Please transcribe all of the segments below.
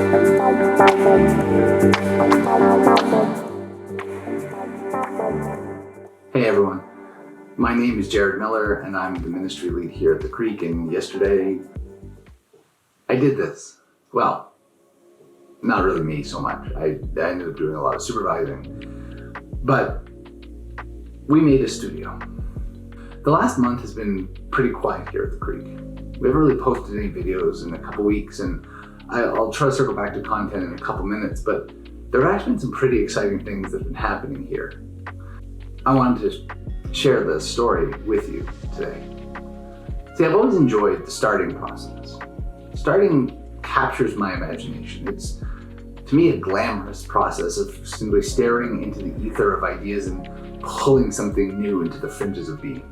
Hey everyone, my name is Jared Miller and I'm the ministry lead here at The Creek, and yesterday I did this. Well, not really me so much. I ended up doing a lot of supervising, but we made a studio. The last month has been pretty quiet here at The Creek. We haven't really posted any videos in a couple weeks, and I'll try to circle back to content in a couple minutes, but there have actually been some pretty exciting things that have been happening here. I wanted to share this story with you today. See, I've always enjoyed the starting process. Starting captures my imagination. It's, to me, a glamorous process of simply staring into the ether of ideas and pulling something new into the fringes of being.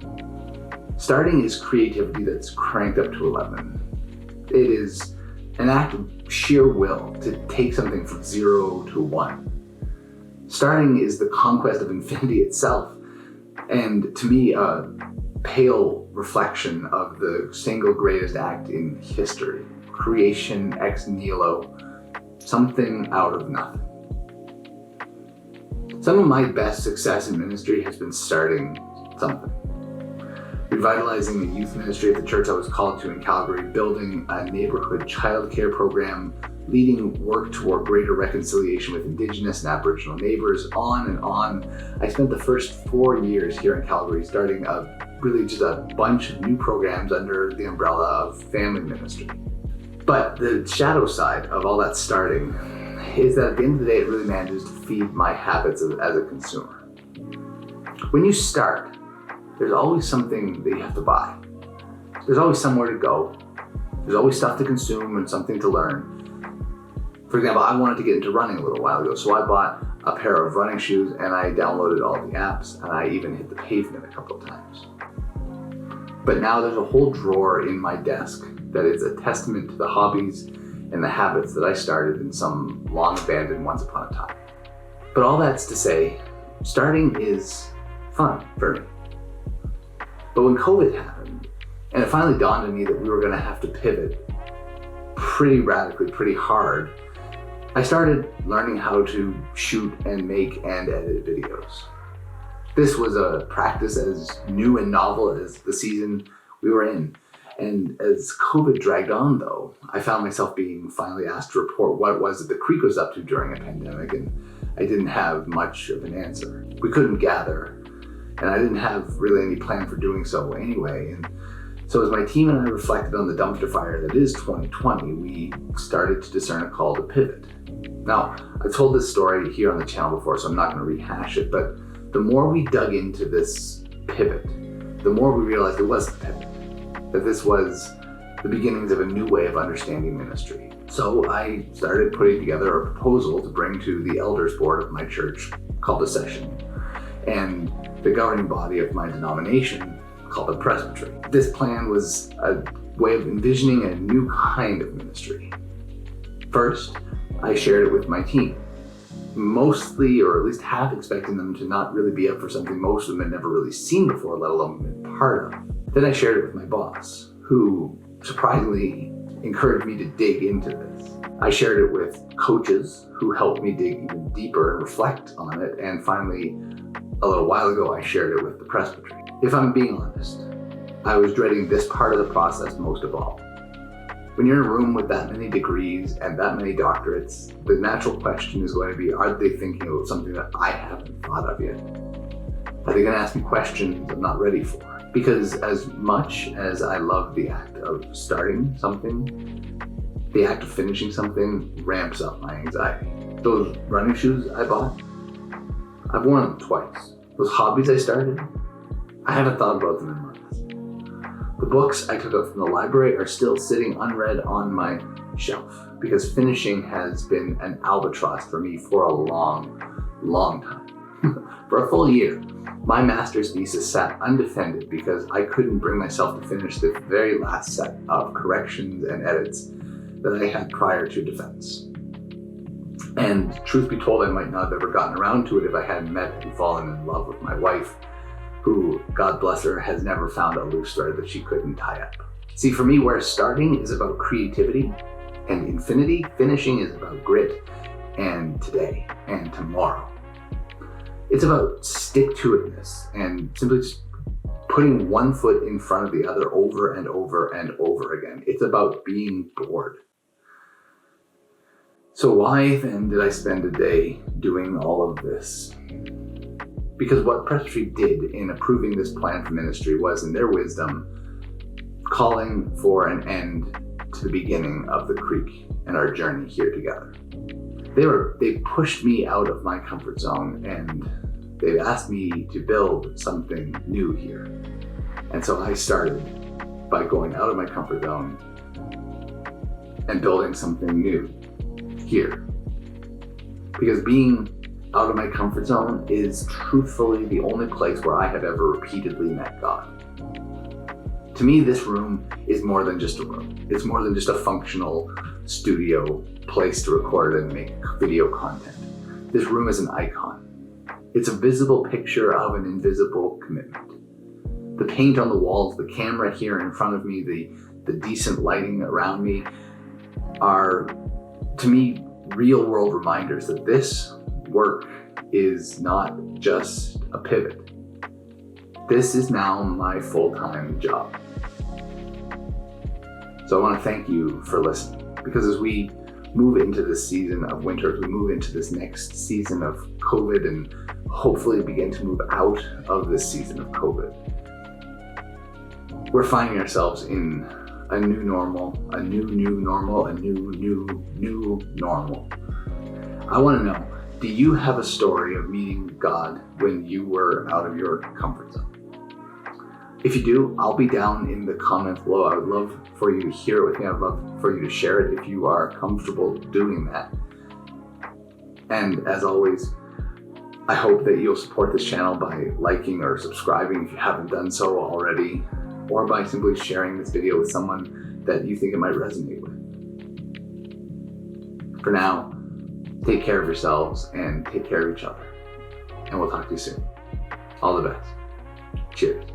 Starting is creativity that's cranked up to 11. It is an act of sheer will to take something from 0 to 1. Starting is the conquest of infinity itself, and to me, a pale reflection of the single greatest act in history, creation ex nihilo, something out of nothing. Some of my best success in ministry has been starting something. Revitalizing the youth ministry at the church I was called to in Calgary, building a neighborhood childcare program, leading work toward greater reconciliation with Indigenous and Aboriginal neighbors, on and on. I spent the first 4 years here in Calgary starting really just a bunch of new programs under the umbrella of family ministry. But the shadow side of all that starting is that at the end of the day, it really manages to feed my habits as a consumer. When you start, there's always something that you have to buy. There's always somewhere to go. There's always stuff to consume and something to learn. For example, I wanted to get into running a little while ago, so I bought a pair of running shoes and I downloaded all the apps, and I even hit the pavement a couple of times. But now there's a whole drawer in my desk that is a testament to the hobbies and the habits that I started in some long abandoned once upon a time. But all that's to say, starting is fun for me. But when COVID happened, and it finally dawned on me that we were gonna have to pivot pretty radically, pretty hard, I started learning how to shoot and make and edit videos. This was a practice as new and novel as the season we were in. And as COVID dragged on though, I found myself being finally asked to report what it was that The Creek was up to during a pandemic, and I didn't have much of an answer. We couldn't gather, and I didn't have really any plan for doing so anyway. And so as my team and I reflected on the dumpster fire that is 2020, we started to discern a call to pivot. Now, I've told this story here on the channel before, so I'm not going to rehash it, but the more we dug into this pivot, the more we realized it was a pivot, that this was the beginnings of a new way of understanding ministry. So I started putting together a proposal to bring to the elders board of my church called a session, and the governing body of my denomination called a presbytery. This plan was a way of envisioning a new kind of ministry. First, I shared it with my team, mostly, or at least half expecting them to not really be up for something most of them had never really seen before, let alone been part of. Then I shared it with my boss, who surprisingly encouraged me to dig into this. I shared it with coaches who helped me dig even deeper and reflect on it. And finally, a little while ago, I shared it with the presbytery. If I'm being honest, I was dreading this part of the process most of all. When you're in a room with that many degrees and that many doctorates, the natural question is going to be, are they thinking about something that I haven't thought of yet? Are they going to ask me questions I'm not ready for? Because as much as I love the act of starting something, the act of finishing something ramps up my anxiety. Those running shoes I bought, I've worn them twice. Those hobbies I started, I haven't thought about them in months. The books I took out from the library are still sitting unread on my shelf because finishing has been an albatross for me for a long, long time. For a full year, my master's thesis sat undefended because I couldn't bring myself to finish the very last set of corrections and edits that I had prior to defense. And truth be told, I might not have ever gotten around to it if I hadn't met and fallen in love with my wife, who, God bless her, has never found a loose thread that she couldn't tie up. See, for me, where starting is about creativity, And infinity finishing is about grit and today and tomorrow. It's about stick-to-itness and simply just putting one foot in front of the other over and over and over again. It's about being bored. So why then did I spend a day doing all of this? Because what Presbytery did in approving this plan for ministry was, in their wisdom, calling for an end to the beginning of the creek and our journey here together. They pushed me out of my comfort zone, and they asked me to build something new here. And so I started by going out of my comfort zone and building something new here. Because being out of my comfort zone is truthfully the only place where I have ever repeatedly met God. To me, this room is more than just a room. It's more than just a functional studio place to record and make video content. This room is an icon. It's a visible picture of an invisible commitment. The paint on the walls, the camera here in front of me, the decent lighting around me are, to me, real world reminders that this work is not just a pivot. This is now my full-time job. So I want to thank you for listening, because as we move into this season of winter, as we move into this next season of COVID and hopefully begin to move out of this season of COVID, we're finding ourselves in a new normal, a new normal, a new normal. I want to know, do you have a story of meeting God when you were out of your comfort zone? If you do, I'll be down in the comments below. I would love for you to hear it with me. I'd love for you to share it if you are comfortable doing that. And as always, I hope that you'll support this channel by liking or subscribing if you haven't done so already, or by simply sharing this video with someone that you think it might resonate with. For now, take care of yourselves and take care of each other. And we'll talk to you soon. All the best. Cheers.